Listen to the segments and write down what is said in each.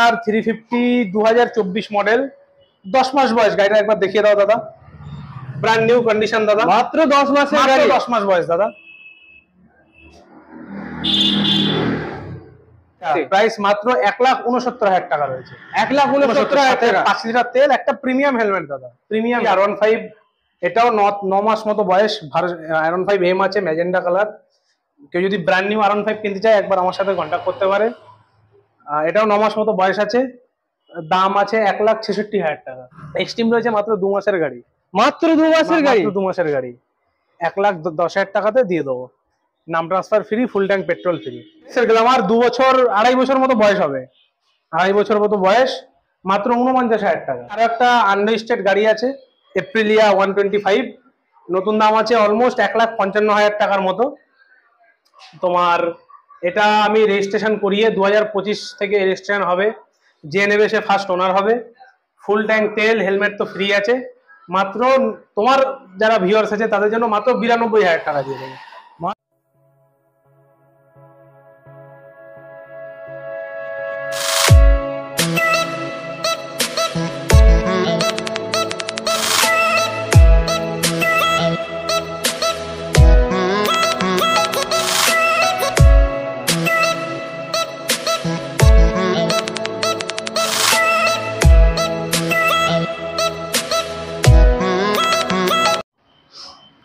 আর 350 2024 model, 10 মাস বয়স। গাড়িটা একবার দেখিয়ে দাও দাদা। ব্র্যান্ড নিউ কন্ডিশন দাদা, মাত্র 10 মাসের গাড়ি। 10 মাস বয়স দাদা। প্রাইস মাত্র 1,69,000 টাকা রয়েছে। 1,69,000 টাকা। 5 লিটার তেল, একটা প্রিমিয়াম হেলমেট দাদা। প্রিমিয়াম R15, এটাও 9 মাস মতো বয়স। R15 M আছে, ম্যাজেন্ডা কালার। কেউ যদি ব্র্যান্ড নিউ R15 কিনতে চায় একবার আমার সাথে কন্ট্যাক্ট করতে পারে। এটাও 9 মাস মতো বয়স আছে। দাম আছে 1,66,000 টাকা। এক্সট্রিম রয়েছে মাত্র 2 মাসের গাড়ি। মাত্র 2 মাসের গাড়ি, মাত্র 2 মাসের গাড়ি 1,10,000 টাকাতে দিয়ে দেবো। নাম ট্রান্সফার ফ্রি, ফুল ট্যাঙ্ক পেট্রোল ফ্রি। আমার 2 বছর 2.5 বছর মতো বয়স হবে। 2.5 বছর মতো বয়স, মাত্র 49,000 টাকা। আর একটা আনরেজিস্টার্ড গাড়ি আছে, এপ্রিলিয়া 125, নতুন দাম আছে অলমোস্ট 1,55,000 টাকার মতো। তোমার এটা আমি রেজিস্ট্রেশন করিয়ে 2025 থেকে রেজিস্ট্রেশন হবে। যে নেবে সে ফার্স্ট ওনার হবে। ফুল ট্যাঙ্ক তেল, হেলমেট তো ফ্রি আছে। মাত্র তোমার যারা ভিউয়ার্স আছে তাদের জন্য মাত্র 92,000 টাকা দিয়ে দেবে।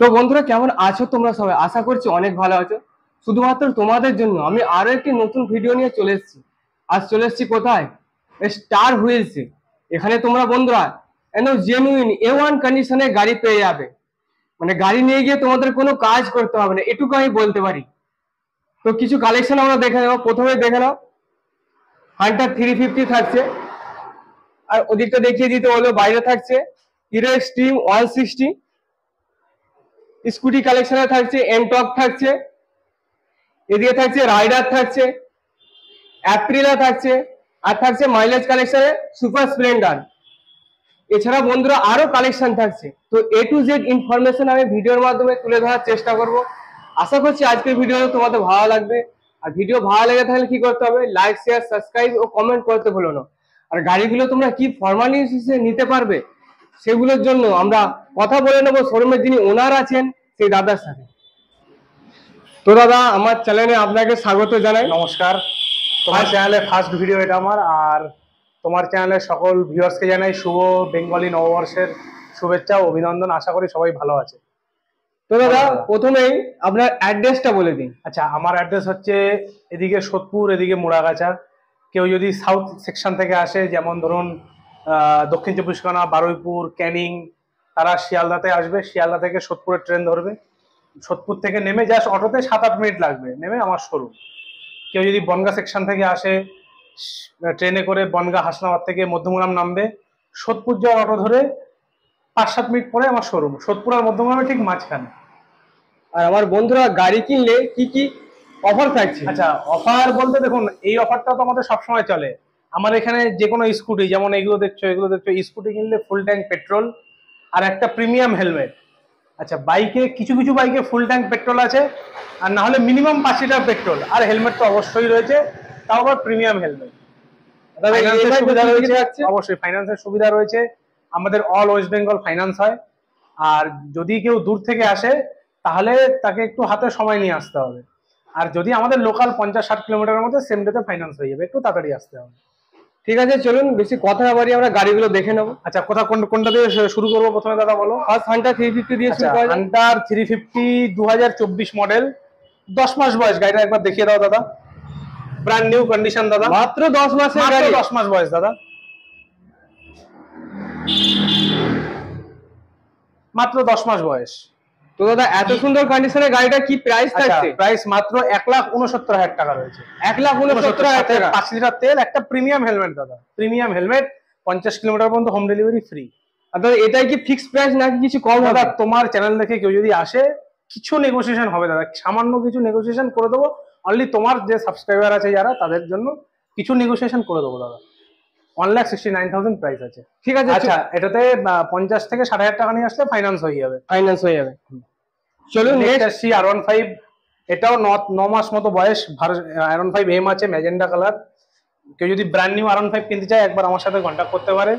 তো বন্ধুরা কেমন আছো তোমরা সবাই? আশা করছি অনেক ভালো আছো। শুধুমাত্র তোমাদের জন্য আমি আরো একটি নতুন ভিডিও নিয়ে চলে এসেছি। আজ চলে এসেছি কোথায়? স্টার হুইলসে। এখানে তোমরা বন্ধুরা একদম জেনুইন A1 কন্ডিশনে গাড়ি পেয়ে যাবে। মানে গাড়ি নিয়ে গিয়ে তোমাদের কোনো কাজ করতে হবে না, এটুকু আমি বলতে পারি। তো কিছু কালেকশন আমরা দেখে নেবো। প্রথমে দেখে নাও, হান্টার 350 থাকছে। আর ওদিকটা দেখিয়ে দিতে হলো, বাইরে থাকছে হিরো এক্সট্রিম 160। স্কুটি কালেকশনে থাকছে এনটক থাকছে, এদিকে থাকছে রাইডার থাকছে, অ্যাপ্রিলা থাকছে, আর থাকছে মাইলেজ কালেকশনে সুপার স্প্লেন্ডার। এছাড়া বন্ধুরা আরো কালেকশন থাকছে। তো A to Z ইনফরমেশন আমি ভিডিওর মাধ্যমে তুলে ধরার চেষ্টা করব। আশা করছি আজকের ভিডিও তোমাদের ভালো লাগবে। আর ভিডিও ভালো লেগে থাকলে কি করতে হবে? লাইক, শেয়ার, সাবস্ক্রাইব ও কমেন্ট করতে ভুলো না। আর গাড়িগুলো তোমরা কি ফরমালিটিসে নিতে পারবে সেগুলোর জন্য আমরা কথা বলে নেবো শোরুমের যিনি ওনার আছেন সেই দাদার সাথে। তো দাদা, আমার চ্যানেলে আপনাকে স্বাগত জানাই। নমস্কার। তোমার চ্যানেলে ফার্স্ট ভিডিও এটা আমার। আর তোমার চ্যানেলের সকল ভিউয়ার্সকে জানাই শুভ বেঙ্গলি নববর্ষের শুভেচ্ছা ও অভিনন্দন। আশা করি সবাই ভালো আছে। তো দাদা প্রথমেই আপনার অ্যাড্রেসটা বলে দিন। আচ্ছা, আমার অ্যাড্রেস হচ্ছে এদিকে সোদপুর, এদিকে মুড়াগাছা। কেউ যদি সাউথ সেকশন থেকে আসে, যেমন ধরুন দক্ষিণ চব্বিশ পরগনা, বারুইপুর, ক্যানিং, তারা শিয়ালদাতে আসবে। শিয়ালদা থেকে সোদপুরের ট্রেন ধরবে। সোদপুর থেকে নেমে জাস্ট অটোতে 7-8 মিনিট লাগবে নেমে আমার শোরুম। কেউ যদি বনগাঁ সেকশন থেকে আসে, ট্রেনে করে বনগাঁ হাসনাবাদ থেকে মধ্যমগ্রাম নামবে। সোদপুর যাওয়ার অটো ধরে 5-7 মিনিট পরে আমার শোরুম। সোদপুর আর মধ্যমগ্রামে ঠিক মাঝখানে। আর আমার বন্ধুরা গাড়ি কিনলে কি কি অফার থাকছে? আচ্ছা, অফার বলতে দেখুন, এই অফারটা তো আমাদের সবসময় চলে। আমার এখানে যে কোনো স্কুটি, যেমন এগুলো দেখছো, স্কুটি কিনলে ফুল ট্যাঙ্ক পেট্রোল আর একটা প্রিমিয়াম হেলমেট। আচ্ছা, বাইকে কিছু কিছু বাইকে ফুল ট্যাঙ্ক পেট্রোল আছে, আর না হলে মিনিমাম 5 লিটার পেট্রোল। আর হেলমেট তো অবশ্যই রয়েছে, তাও আবার প্রিমিয়াম হেলমেট। সুবিধা রয়েছে, অবশ্যই ফাইন্যান্সের সুবিধা রয়েছে। আমাদের অল ওয়েস্ট বেঙ্গল ফাইন্যান্স হয়। আর যদি কেউ দূর থেকে আসে তাহলে তাকে একটু হাতে সময় নিয়ে আসতে হবে। আর যদি আমাদের লোকাল 50-60 কিলোমিটারের মধ্যে, সেম ডেতে ফাইন্যান্স হয়ে যাবে, একটু তাড়াতাড়ি আসতে হবে। ঠিক আছে, চলুন বেশি কথা না বাড়িয়ে আমরা গাড়িগুলো দেখে নেবো। আচ্ছা, কোনটা দিয়ে শুরু করবো প্রথমে দাদা বলো? ফার্স্ট হান্টার 350 দিয়ে শুরু করা যাক। হান্টার 350 2024 মডেল, 10 মাস বয়স। গাড়িটা একবার দেখিয়ে দাও দাদা। ব্র্যান্ড নিউ কন্ডিশন দাদা, মাত্র 10 মাসের গাড়ি। 10 মাস বয়স দাদা, মাত্র 10 মাস বয়স। তো দাদা এত সুন্দর কন্ডিশনের গাড়িটা কি প্রাইস থাকছে? প্রাইস মাত্র 1,69,000 টাকা রয়েছে। 1,69,000 টাকা। 5 লিটার তেল, একটা প্রিমিয়াম হেলমেট দাদা। প্রিমিয়াম হেলমেট, 50 কিলোমিটার পর্যন্ত হোম ডেলিভারি ফ্রি। আর দাদা এটাই কি ফিক্স প্রাইস নাকি কিছু কম হবে? তোমার চ্যানেল দেখে কেউ যদি আসে, কিছু নেগোসিয়েশন হবে দাদা, সামান্য কিছু নেগোসিয়েশন করে দেবো। অনলি তোমার যে সাবস্ক্রাইবার আছে যারা, তাদের জন্য কিছু নেগোসিয়েশন করে দেবো দাদা। 1,69,000 প্রাইস আছে। ঠিক আছে। আচ্ছা, এটাতে 50 থেকে 60,000 টাকা নিয়ে আসলে ফাইন্যান্স হয়ে যাবে। চলুন নেক্সট R15, এটাও 9 মাস মতো বয়স। R15 M আছে, ম্যাজেন্ডা কালার। কেউ যদি ব্র্যান্ড নিউ R15 কিনতে চায় একবার আমার সাথে কন্ট্যাক্ট করতে পারে।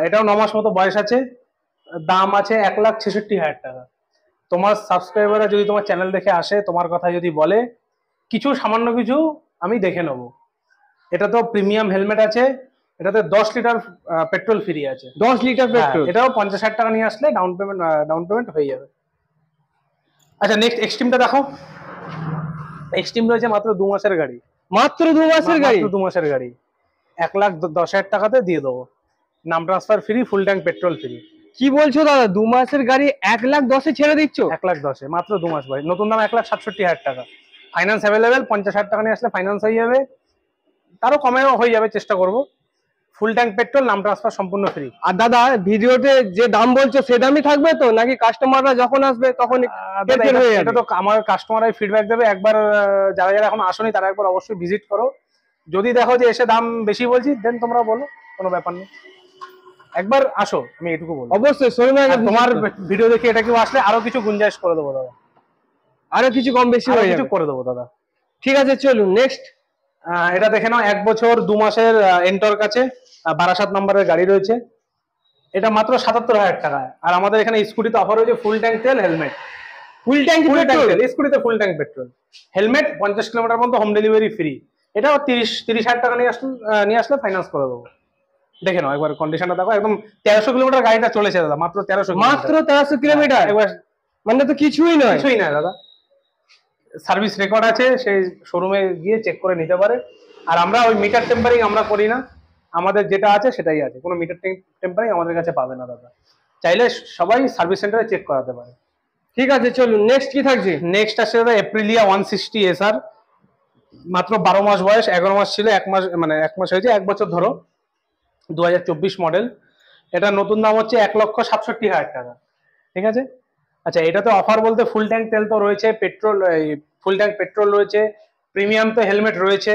এটাও 9 মাস মতো বয়স আছে, দাম আছে 1,66,000 টাকা। তোমার সাবস্ক্রাইবাররা যদি তোমার চ্যানেল দেখে আসে, তোমার কথা যদি বলে, কিছু সামান্য কিছু আমি দেখে নেবো। এটা তো প্রিমিয়াম হেলমেট আছে, এটাতে 10 লিটার পেট্রোল ফ্রি আছে। 10 লিটার পেট্রোল? এটাও 50,000 টাকা নিয়ে আসলে ডাউন পেমেন্ট হয়ে যাবে। আচ্ছা নেক্সট এক্সট্রিমটা দেখো। এক্সট্রিম রয়েছে মাত্র 2 মাসের গাড়ি। মাত্র 2 মাসের গাড়ি? মাত্র 2 মাসের গাড়ি 1,10,000 টাকাতে দিয়ে দেবো। নাম ট্রান্সফার ফ্রি, ফুল ট্যাঙ্ক পেট্রোল ফ্রি। কি বলছো দাদা, 2 মাসের গাড়ি 1,10,000 ছেড়ে দিচ্ছ? 1,10,000 মাত্র 2 মাস বয়স, নতুন দাম 1,67,000 টাকা। ফাইন্যান্স অ্যাভেলেবেল, 50,000 টাকা নিয়ে আসলে ফাইন্যান্স হয়ে যাবে, তারও কমেও হয়ে যাবে, চেষ্টা করবো। ফুল ট্যাঙ্ক পেট্রোল, নাম ট্রান্সফার সম্পূর্ণ ফ্রি। আর দাদা ভিডিওতে যে দাম বলছো সে দামই থাকবে তো, নাকি কাস্টমাররা যখন আসবে তখন এটা তো আমার কাস্টমাররাই ফিডব্যাক দেবে। একবার যারা যারা এখন আসেনি তারা একবার অবশ্যই ভিজিট করো। যদি দেখো যে এসে দাম বেশি বলছি, দেন তোমরা বলো, কোনো ব্যাপার নেই। একবার আসো, আমি এটুকু বলবো। অবশ্যই তোমার ভিডিও দেখে এটা কেউ আসলে আরো কিছু গুঞ্জাইশ করে দেবো দাদা, আরো কিছু কম বেশি হয়ে কিছু যাবে, করে দেবো দাদা। ঠিক আছে চলুন নেক্সট। এটা দেখে নাও, 1 বছর 2 মাসের এন্টর্ক আছে, 12-7 নম্বরের গাড়ি রয়েছে। এটা মাত্র 77,000 টাকা। আর আমাদের এখানে স্কুটিতে অফার রয়েছে ফুল ট্যাঙ্ক তেল, হেলমেট। ফুল ট্যাঙ্ক পেট্রোল স্কুটিতে full tank petrol, helmet, 50 kilometre পর্যন্ত হোম ডেলিভারি ফ্রি। এটাও 30,000 টাকা নিয়ে আসলে ফাইন্যান্স করে দেবো। দেখে নাও একবার কন্ডিশনটা দেখো, একদম 1300 কিলোমিটার গাড়িটা চলেছে দাদা, মাত্র 1300 কিলোমিটার। একবার মানে তো কিছুই নয়। কিছুই না দাদা, সার্ভিস রেকর্ড আছে, সেই শোরুমে গিয়ে চেক করে নিতে পারে। আর আমরা ওই মিটার টেম্পারিং আমরা করি না, আমাদের যেটা আছে সেটাই আছে, কোনো মিটার টেম্পারিং আমাদের কাছে পাবে না দাদা। চাইলে সবাই সার্ভিস সেন্টারে চেক করাতে পারে। ঠিক আছে চলুন নেক্সট কি থাকছে। নেক্সট আসছে দাদা এপ্রিলিয়া 160 SR, মাত্র 12 মাস বয়স, 11 মাস ছিল, 1 মাস মানে 1 মাস হয়েছে, 1 বছর ধরো, 2024 মডেল। এটা নতুন দাম হচ্ছে 1,67,000 টাকা, ঠিক আছে। আচ্ছা এটাতে অফার বলতে ফুল ট্যাঙ্ক তেল তো রয়েছে, পেট্রোল, ফুল ট্যাঙ্ক পেট্রোল রয়েছে, প্রিমিয়াম তো হেলমেট রয়েছে,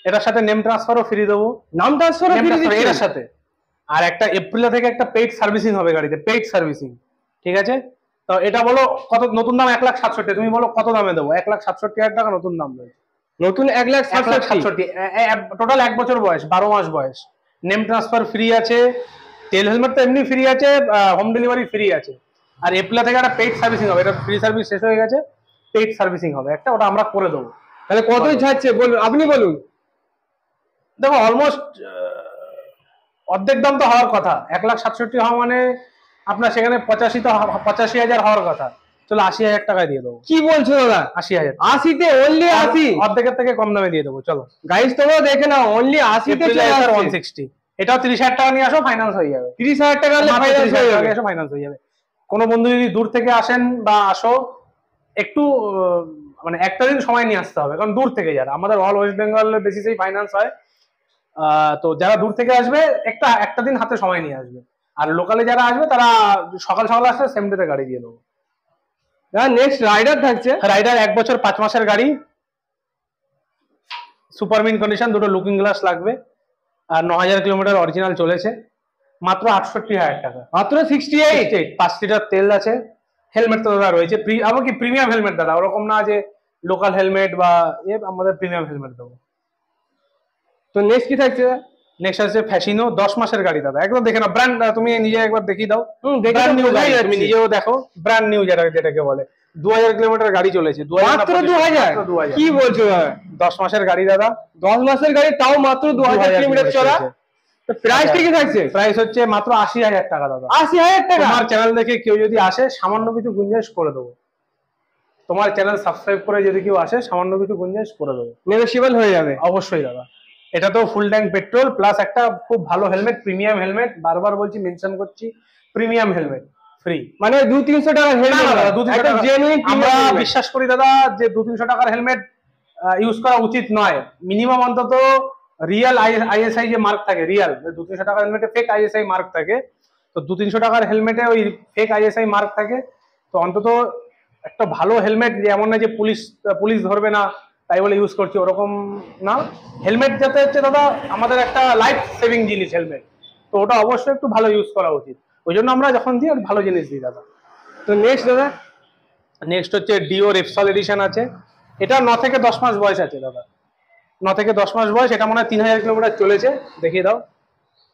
এটার সাথে নেম ট্রান্সফারও ফ্রি দেবো। নাম ট্রান্সফার এর সাথে আর একটা এপ্রিল থেকে একটা পেইড সার্ভিসিং হবে গাড়িতে, পেইড সার্ভিসিং, ঠিক আছে। তো এটা বলো কত, নতুন দাম 1,67,000, তুমি বলো কত দামে দেবো? 1,67,000 টাকা নতুন দাম রয়েছে। নতুন 1,67,000, টোটাল 1 বছর বয়স, 12 মাস বয়স, নেম ট্রান্সফার ফ্রি আছে, তেল হেলমেট তো এমনি ফ্রি আছে, হোম ডেলিভারি ফ্রি আছে। আর এপ্রিল থেকে একটা পেইড সার্ভিসিং হবে, এটা ফ্রি সার্ভিস শেষ হয়ে গেছে, পেইড সার্ভিসিং হবে একটা, ওটা আমরা করে দেবো। তাহলে কতই ছাড়ছে বলুন, আপনি বলুন। দেখো অলমোস্ট অর্ধেক দাম তো হওয়ার কথা, 1,67,000 হওয়া মানে আপনার সেখানে 85,000 হওয়ার কথা, চলো 80,000 টাকায় দিয়ে দেবো। কি বলছো দাদা? 80,000, 80তে অনলি 80? অর্ধেকের থেকে কম দামে দিয়ে দেবো, চলো। গাইস তোমরা দেখে নাও, অনলি 80তে 160, এটাও 30,000 টাকা নিয়ে আসো, ফাইন্যান্স হয়ে যাবে। 30,000 টাকা ফাইন্যান্স হয়ে যাবে। কোনো বন্ধু যদি দূর থেকে আসেন বা আসো, একটু মানে একটা দিন সময় নিয়ে আসতে হবে, কারণ দূর থেকে যারা, আমাদের অল ওয়েস্ট বেঙ্গল বেসিসেই ফাইন্যান্স হয়। তো যারা দূর থেকে আসবে একটা দিন হাতে সময় নিয়ে আসবে, আর লোকালে যারা আসবে তারা সকাল সকাল আসলে সেম ডেতে গাড়ি দিয়ে দেবো। নেক্সট রাইডার থাকছে, রাইডার 1 বছর 5 মাসের গাড়ি, সুপার মিন কন্ডিশন, দুটো লুকিং গ্লাস লাগবে, আর 9,000 কিলোমিটার অরিজিনাল চলেছে, মাত্র 68,000 টাকা। মাত্র 68? 5 লিটার তেল আছে, হেলমেট তো দাদা রয়েছে, আবার কি প্রিমিয়াম হেলমেট দাদা, ওরকম না যে লোকাল হেলমেট বা আমাদের প্রিমিয়াম হেলমেট দেবো। তো নেক্সট কি থাকছে? নেক্সট আছে ফ্যাসিনো, 10 মাসের গাড়ি দাদা, একদম দেখে নাও, ব্র্যান্ড, তুমি নিজে একবার দেখিয়ে দাও, ব্র্যান্ড নিউ গাড়ি, তুমি নিজেও দেখো, ব্র্যান্ড নিউ যেটাকে বলে। 2,000 কিলোমিটার গাড়ি চলেছে, মাত্র 2,000? কি বলছো দাদা? 10 মাসের গাড়ি দাদা, 10 মাসের গাড়ি, তাও মাত্র 2,000 কিলোমিটার চলা। প্রাইস কি থাকছে? প্রাইস হচ্ছে মাত্র 80,000 টাকা দাদা। 80,000 টাকা? তোমার চ্যানেল দেখে কেউ যদি আসে, সামান্য কিছু গুঞ্জাইশ করে দেবো। তোমার চ্যানেল সাবস্ক্রাইব করে যদি কেউ আসে, সামান্য কিছু গুঞ্জাইশ করে দেবো, নেগোশিয়েবল হয়ে যাবে অবশ্যই দাদা। এটা তো ফুল ট্যাঙ্ক পেট্রোল প্লাস একটা খুব ভালো হেলমেট, প্রিমিয়াম হেলমেট, বারবার বলছি, মেনশন করছি, প্রিমিয়াম হেলমেট ফ্রি। মানে 200-300 টাকার হেলমেট? আমরা বিশ্বাস করি দাদা যে 200-300 টাকার হেলমেট ইউজ করা উচিত নয়, মিনিমাম অন্তত রিয়েল ISI যে মার্ক থাকে, রিয়েল 200-300 টাকার হেলমেটে ফেক ISI মার্ক থাকে, তো 200-300 টাকার হেলমেটে ওই ফেক ISI মার্ক থাকে, তো অন্তত একটা ভালো হেলমেট, যে এমন না যে পুলিশ ধরবে না তাই বলে ইউজ করছি, ওরকম না। হেলমেট যাতে হচ্ছে দাদা আমাদের একটা লাইফ সেভিং জিনিস হেলমেট, তো ওটা অবশ্যই একটু ভালো ইউজ করা উচিত, ওই জন্য আমরা যখন দিই ভালো জিনিস দিই দাদা। তো নেক্সট দাদা? নেক্সট হচ্ছে ডিও রেপসল এডিশন আছে, এটা 9 থেকে 10 মাস বয়স আছে দাদা। থেকে 10 মাস বয়স, এটা মনে হয় 3000 কিলোমিটার চলেছে, দেখিয়ে দাও।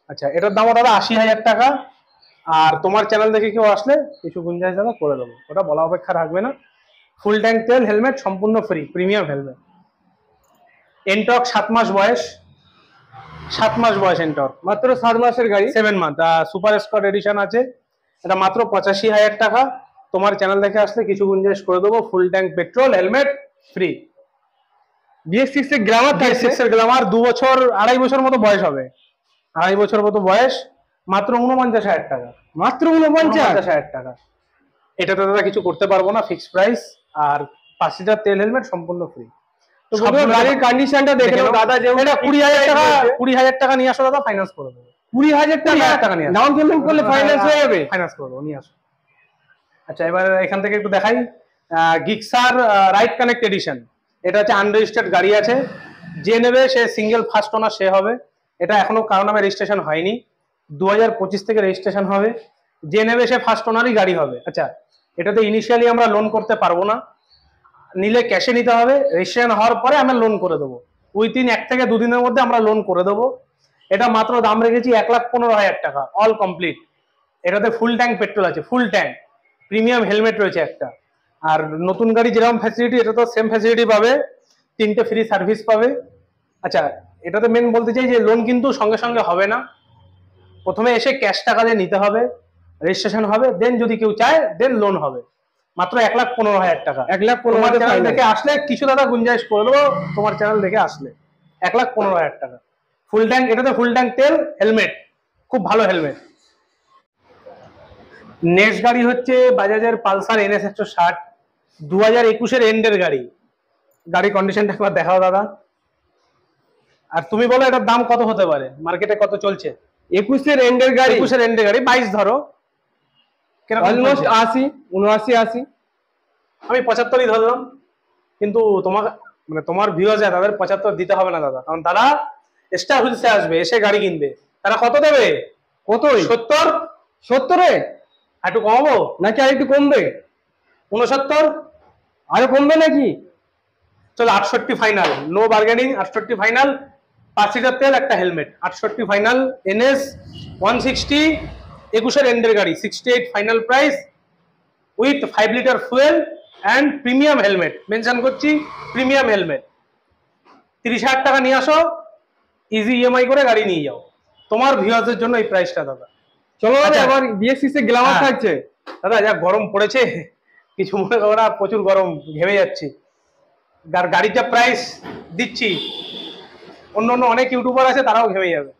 আচ্ছা, এটার দাম দাদা 80,000 টাকা। আর তোমার চ্যানেল দেখে কেউ আসলে কিছু গুঞ্জাইশ দাদা করে দেবো, ওটা বলা অপেক্ষা রাখবে না। ফুল ট্যাঙ্ক তেল, হেলমেট সম্পূর্ণ ফ্রি, প্রিমিয়াম হেলমেট। এনটক 7 মাস বয়স, 7 মাস বয়স এনটক, মাত্র 7 মাসের গাড়ি। 7 মান্থ। সুপার স্কট এডিশন আছে, এটা মাত্র 85,000 টাকা। তোমার চ্যানেল দেখে আসলে কিছু গুঞ্জাইশ করে দেবো। ফুল tank petrol, helmet free. BS6 এর গ্ল্যামার থাকছে। BS6 এর গ্ল্যামার 2 বছর 2.5 বছর মতো বয়স হবে, 2.5 বছর মতো বয়স, মাত্র 49,000 টাকা। মাত্র 49,000 টাকা। এটাতে দাদা কিছু করতে পারবো না, ফিক্সড প্রাইস। আর 5 লিটার তেল, হেলমেট সম্পূর্ণ ফ্রি। তো বন্ধুরা গাড়ির কন্ডিশনটা দেখে নাও দাদা, যেমন এটা 20,000 টাকা, 20,000 টাকা নিয়ে আসো দাদা, ফাইন্যান্স করে দেবো। 20,000 টাকা নিয়ে আসো, ডাউন পেমেন্ট করলে ফাইন্যান্স হয়ে যাবে। ফাইন্যান্স করে দেবো, নিয়ে আসো। আচ্ছা, এবার এখান থেকে একটু দেখাই। গিক্সার রাইড কানেক্ট এডিশন, এটা হচ্ছে আনরেজিস্টার্ড গাড়ি আছে। যে নেবে সে সিঙ্গেল ফার্স্ট ওনার সে হবে। এটা এখনো কারো নামে রেজিস্ট্রেশন হয়নি, 2025 থেকে রেজিস্ট্রেশন হবে। যে নেবে সে ফার্স্ট ওনারই গাড়ি হবে। আচ্ছা, এটাতে ইনিশিয়ালি আমরা লোন করতে পারবো না, নিলে ক্যাশে নিতে হবে। রেজিস্ট্রেশন হওয়ার পরে আমরা লোন করে দেবো, উইথিন 1 থেকে 2 দিনের মধ্যে আমরা লোন করে দেবো। এটা মাত্র দাম রেখেছি 1,15,000 টাকা, অল কমপ্লিট। এটাতে ফুল ট্যাঙ্ক পেট্রোল আছে, ফুল ট্যাঙ্ক, প্রিমিয়াম হেলমেট রয়েছে একটা। আর নতুন গাড়ি যেরকম ফ্যাসিলিটি, এটা তো সেম ফ্যাসিলিটি পাবে, 3টে ফ্রি সার্ভিস পাবে। আচ্ছা, এটাতে মেন বলতে চাই যে লোন কিন্তু সঙ্গে সঙ্গে হবে না, প্রথমে এসে ক্যাশ টাকা দিয়ে নিতে হবে, রেজিস্ট্রেশন হবে, দেন যদি কেউ চায় দেন লোন হবে। মাত্র 1,15,000 টাকা। 1,15,000 চ্যানেল দেখে আসলে কিছু দাদা গুঞ্জাইশ করে দেবো, তোমার চ্যানেল দেখে আসলে 1,15,000 টাকা ফুল ট্যাঙ্ক। এটাতে ফুল ট্যাঙ্ক তেল, হেলমেট, খুব ভালো হেলমেট। নেক্সট গাড়ি হচ্ছে বাজাজের পালসার NS 160, 2021-এর এন্ডের গাড়ি। গাড়ি কন্ডিশনটা একবার দেখাও দাদা। আর তুমি বলো এটার দাম কত হতে পারে, মার্কেটে কত চলছে? 21-এর এন্ডের গাড়ি, 21-এর এন্ডের গাড়ি, 22 ধরো, অলমোস্ট 80, 79, 80। আমি 75ই ধরলাম। কিন্তু তোমার মানে তোমার ভিউয়ার্স তাদের 75 দিতে হবে না দাদা, কারণ তারা স্টার হুইলসে আসবে, এসে গাড়ি কিনবে। তারা কত দেবে? কতই? 70। 70-এ একটু কমাবো নাকি আর একটু কমবে? 69, আরো কমবে নাকি? চলো 68 final, no bargaining, 68 final. 5 litre তেল, একটা হেলমেট, 68 ফাইনাল। NS 160, 21-এর এন্ডের গাড়ি, 68 final price, with 5 litre fuel and premium helmet. Mention করছি প্রিমিয়াম হেলমেট। 30,000 টাকা নিয়ে আসো, ইজি EMI করে গাড়ি নিয়ে যাও। তোমার ভিউয়ার্সদের জন্য এই প্রাইসটা দাদা। চলো দাদা, আচ্ছা, এবার BS6 এর গ্ল্যামার থাকছে। দাদা যা গরম পড়েছে, কিছু মনে করো না, প্রচুর গরম, ঘেমে যাচ্ছি। গাড়ির যা প্রাইস দিচ্ছি, অন্য অন্য অনেক ইউটিউবার আছে তারাও ঘেমে যাবে।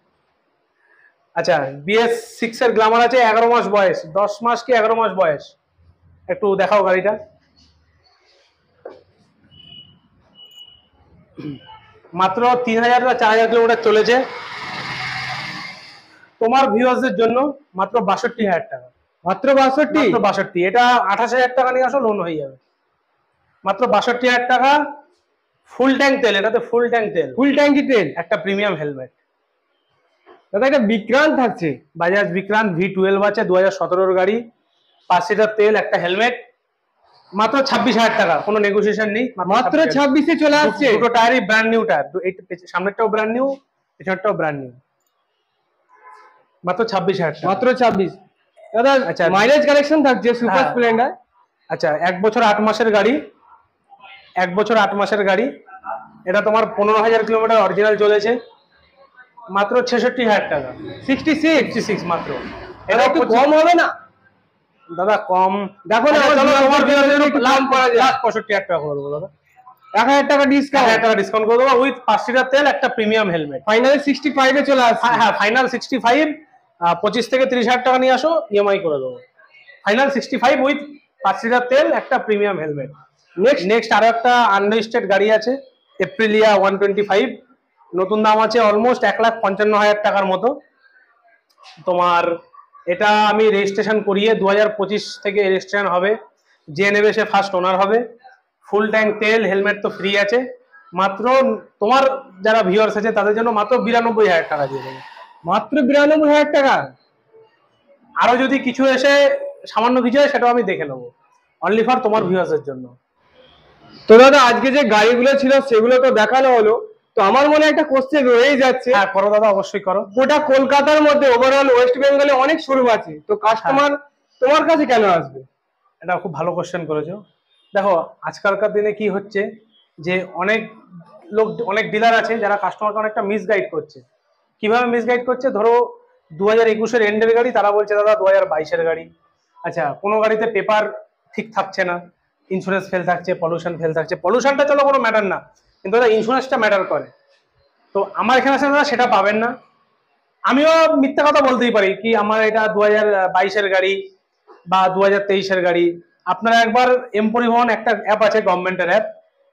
আচ্ছা, BS6 এর গ্ল্যামার আছে, 11 মাস বয়স, 10 মাস কি 11 মাস বয়স। একটু দেখাও গাড়িটা। মাত্র 3,000 বা 4,000 কিলোমিটার চলেছে। তোমার ভিউয়ার্সদের জন্য মাত্র 62,000 টাকা। মাত্র 62? 62। এটা 28,000 টাকা নিয়ে আসো, লোন হয়ে যাবে। মাত্র 62,000 টাকা, ফুল ট্যাঙ্ক তেল, এটাতে ফুল ট্যাঙ্ক তেল, ফুল ট্যাঙ্কি তেল, একটা প্রিমিয়াম হেলমেট। দাদা একটা বিক্রান্ত থাকছে, বাজাজ বিক্রান্ত V12 আছে, 2017-এর গাড়ি, 5 লিটার তেল, একটা হেলমেট, মাত্র 26,000 টাকা, কোনো নেগোসিয়েশন নেই। মাত্র 26-এ চলে আসছে। দুটো টায়ারই ব্র্যান্ড নিউ টায়ার, সামনেরটাও ব্র্যান্ড নিউ, পেছনেরটাও ব্র্যান্ড নিউ। মাত্র 26,000 টাকা। মাত্র 26। দাদা আচ্ছা, মাইলেজ কালেকশন থাকছে সুপার স্প্লেন্ডার। আচ্ছা, 1 বছর 8 মাসের গাড়ি, 1 বছর 8 মাসের গাড়ি। এটা তোমার 15,000 কিলোমিটার অরিজিনাল চলেছে, মাত্র 66,000 টাকা। 66 মাত্র। এটা একটু কম হবে না দাদা? কম দেখো না, চলো তোমার লাভ করা যায়। 65,000 টাকা করে দেবো দাদা, 1,000 টাকা ডিসকাউন্ট, 1,000 টাকা ডিসকাউন্ট করে দেবো, উইথ 5 লিটার তেল, একটা প্রিমিয়াম হেলমেট। ফাইনালি 65-এ চলে আসছে। হ্যাঁ, ফাইনাল 65। 25 থেকে 30,000 টাকা নিয়ে আসো, EMI করে দেবো। ফাইনাল 65 উইথ 5 লিটার তেল, একটা প্রিমিয়াম হেলমেট। নেক্সট আরো একটা আনরেজিস্টার্ড গাড়ি আছে, এপ্রিলিয়া 125, নতুন দাম আছে অলমোস্ট 1,55,000 টাকার মতো। তোমার এটা আমি রেজিস্ট্রেশন করিয়ে 2025 থেকে রেজিস্ট্রেশন হবে। যে নেবে সে ফার্স্ট ওনার হবে। ফুল ট্যাঙ্ক তেল, হেলমেট তো ফ্রি আছে। মাত্র তোমার যারা ভিউয়ার্স আছে তাদের জন্য মাত্র 92,000 টাকা দিয়ে দেবে। মাত্র 92,000 টাকা। আরো যদি কিছু এসে সামান্য কিছু হয় সেটাও আমি দেখে নেবো, অনলি ফর তোমার ভিউয়ার্সের জন্য। তো দাদা আজকে যে গাড়িগুলো ছিল সেগুলো তো দেখানো হলো, তো আমার মনে হয় একটা কোশ্চেন রয়েই যাচ্ছে, হ্যাঁ করো দাদা, অবশ্যই করো। গোটা কলকাতার মধ্যে ওভারঅল ওয়েস্ট বেঙ্গলে অনেক শোরুম আছে, তো কাস্টমার তোমার কাছে কেন আসবে? এটা খুব ভালো কোশ্চেন করেছো। দেখো আজকালকার দিনে কি হচ্ছে যে অনেক লোক, অনেক ডিলার আছে যারা কাস্টমারকে অনেকটা মিসগাইড করছে। কিভাবে মিসগাইড করছে? ধরো 2021-এর এন্ডের গাড়ি, তারা বলছে দাদা 2022-এর গাড়ি। আচ্ছা, কোনো গাড়িতে পেপার ঠিক থাকছে না, ইন্স্যুরেন্স ফেল থাকছে, পলিউশন ফেল থাকছে। পলিউশনটা চলো কোনো ম্যাটার না, কিন্তু দাদা ইন্স্যুরেন্সটা ম্যাটার করে। তো আমার এখানে আসলে দাদা সেটা পাবেন না। আমিও মিথ্যা কথা বলতেই পারি কি আমার এটা 2022-এর গাড়ি বা 2023-এর গাড়ি। আপনারা একবার এম পরিবহন একটা অ্যাপ আছে, গভর্নমেন্টের অ্যাপ,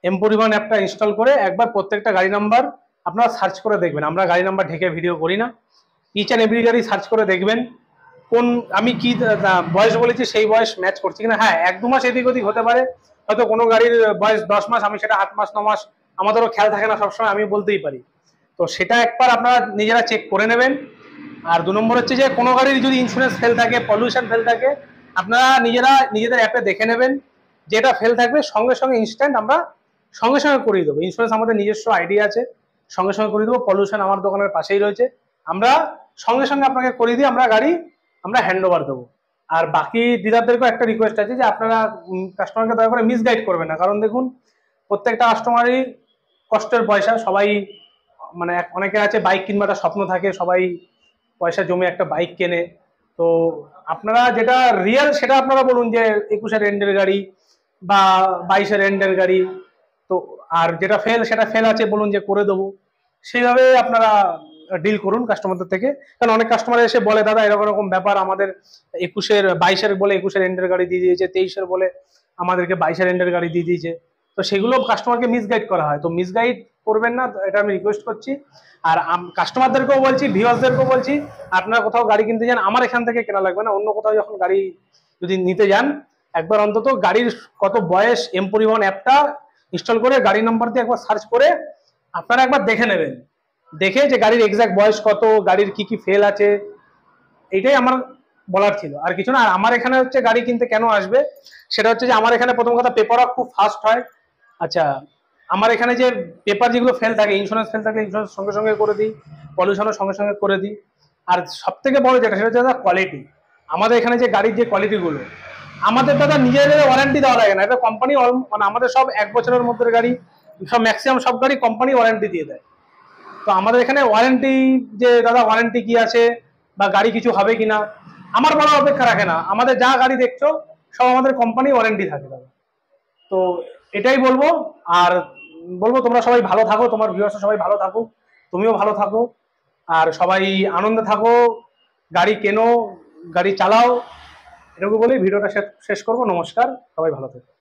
এম পরিবহন অ্যাপটা ইনস্টল করে একবার প্রত্যেকটা গাড়ি নাম্বার আপনারা সার্চ করে দেখবেন। আমরা গাড়ি নাম্বার ঢেকে ভিডিও করি না, ইচ অ্যান্ড এভরি গাড়ি সার্চ করে দেখবেন কোন আমি কি বয়স বলেছি সেই বয়স ম্যাচ করছি কিনা। হ্যাঁ 1-2 মাস এদিক ওদিক হতে পারে, হয়তো কোনো গাড়ির বয়স 10 মাস, আমি সেটা 8 মাস 9 মাস, আমাদেরও খেয়াল থাকে না সবসময়, আমি বলতেই পারি। তো সেটা একবার আপনারা নিজেরা চেক করে নেবেন। আর 2 নম্বর হচ্ছে যে কোনো গাড়ির যদি ইন্স্যুরেন্স ফেল থাকে, পলিউশন ফেল থাকে, আপনারা নিজেরা নিজেদের অ্যাপে দেখে নেবেন, যেটা ফেল থাকবে সঙ্গে সঙ্গে ইনস্ট্যান্ট আমরা সঙ্গে সঙ্গে করিয়ে দেবো। ইন্স্যুরেন্স আমাদের নিজস্ব আইডি আছে, সঙ্গে সঙ্গে করিয়ে দেবো। পলিউশন আমার দোকানের পাশেই রয়েছে, আমরা সঙ্গে সঙ্গে আপনাকে করিয়ে দিয়ে আমরা গাড়ি আমরা হ্যান্ড ওভার দেবো। আর বাকি ডিলারদেরকেও একটা রিকোয়েস্ট আছে যে আপনারা কাস্টমারকে দয়া করে মিসগাইড করবেন না, কারণ দেখুন প্রত্যেকটা কাস্টমারই কষ্টের পয়সা। সবাই মানে অনেকে আছে বাইক কিনবার একটা স্বপ্ন থাকে, সবাই পয়সা জমে একটা বাইক কেনে। তো আপনারা যেটা রিয়েল সেটা আপনারা বলুন যে 21-এর এন্ডের গাড়ি বা 22-এর এন্ডের গাড়ি। তো আর যেটা ফেল সেটা ফেল আছে বলুন যে করে দেবো, সেইভাবে আপনারা ডিল করুন কাস্টমারদের থেকে। কারণ অনেক কাস্টমার এসে বলে দাদা এরকম এরকম ব্যাপার, আমাদের 22-এর বলে 21-এর এন্ডের গাড়ি দিয়ে দিয়েছে, 23-এর বলে আমাদেরকে 22-এর এন্ডের গাড়ি দিয়ে দিয়েছে। তো সেগুলো কাস্টমারকে মিসগাইড করা হয়, তো মিসগাইড করবেন না, এটা আমি রিকোয়েস্ট করছি। আর কাস্টমারদেরকেও বলছি, ভিউয়ার্সদেরকেও বলছি, আপনারা কোথাও গাড়ি কিনতে যান আমার এখান থেকে কেনা লাগবে না, অন্য কোথাও যখন গাড়ি যদি নিতে যান একবার অন্তত গাড়ির কত বয়স এম পরিবহন অ্যাপটা ইনস্টল করে গাড়ি নাম্বার দিয়ে একবার সার্চ করে আপনারা একবার দেখে নেবেন, দেখে যে গাড়ির এক্সাক্ট বয়স কত, গাড়ির কি কি ফেল আছে। এইটাই আমার বলার ছিল, আর কিছু না। আর আমার এখানে হচ্ছে গাড়ি কিনতে কেন আসবে সেটা হচ্ছে যে আমার এখানে প্রথম কথা পেপার ওয়ার্ক খুব ফাস্ট হয়। আচ্ছা, আমার এখানে যে পেপার যেগুলো ফেল থাকে, ইন্স্যুরেন্স ফেল থাকে, ইন্স্যুরেন্স সঙ্গে সঙ্গে করে দিই, পলিউশনও সঙ্গে সঙ্গে করে দিই। আর সব থেকে বড় যেটা সেটা হচ্ছে দাদা কোয়ালিটি। আমাদের এখানে যে গাড়ির যে কোয়ালিটিগুলো, আমাদের দাদা নিজেদের ওয়ারেন্টি দেওয়া লাগে না, এটা কোম্পানি মানে আমাদের সব 1 বছরের মধ্যে গাড়ি, সব ম্যাক্সিমাম সব গাড়ি কোম্পানি ওয়ারেন্টি দিয়ে দেয়। তো আমাদের এখানে ওয়ারেন্টি, যে দাদা ওয়ারেন্টি কি আছে বা গাড়ি কিছু হবে কিনা আমার বড় অপেক্ষা রাখে না, আমাদের যা গাড়ি দেখছো সব আমাদের কোম্পানি ওয়ারেন্টি থাকে দাদা। তো এটাই বলবো। আর বলবো তোমরা সবাই ভালো থাকো, তোমার ভিউয়ার্স সবাই ভালো থাকুক, তুমিও ভালো থাকো, আর সবাই আনন্দে থাকো, গাড়ি কেনো, গাড়ি চালাও। এটুকু বলেই ভিডিওটা শেষ করবো। নমস্কার, সবাই ভালো থেকো।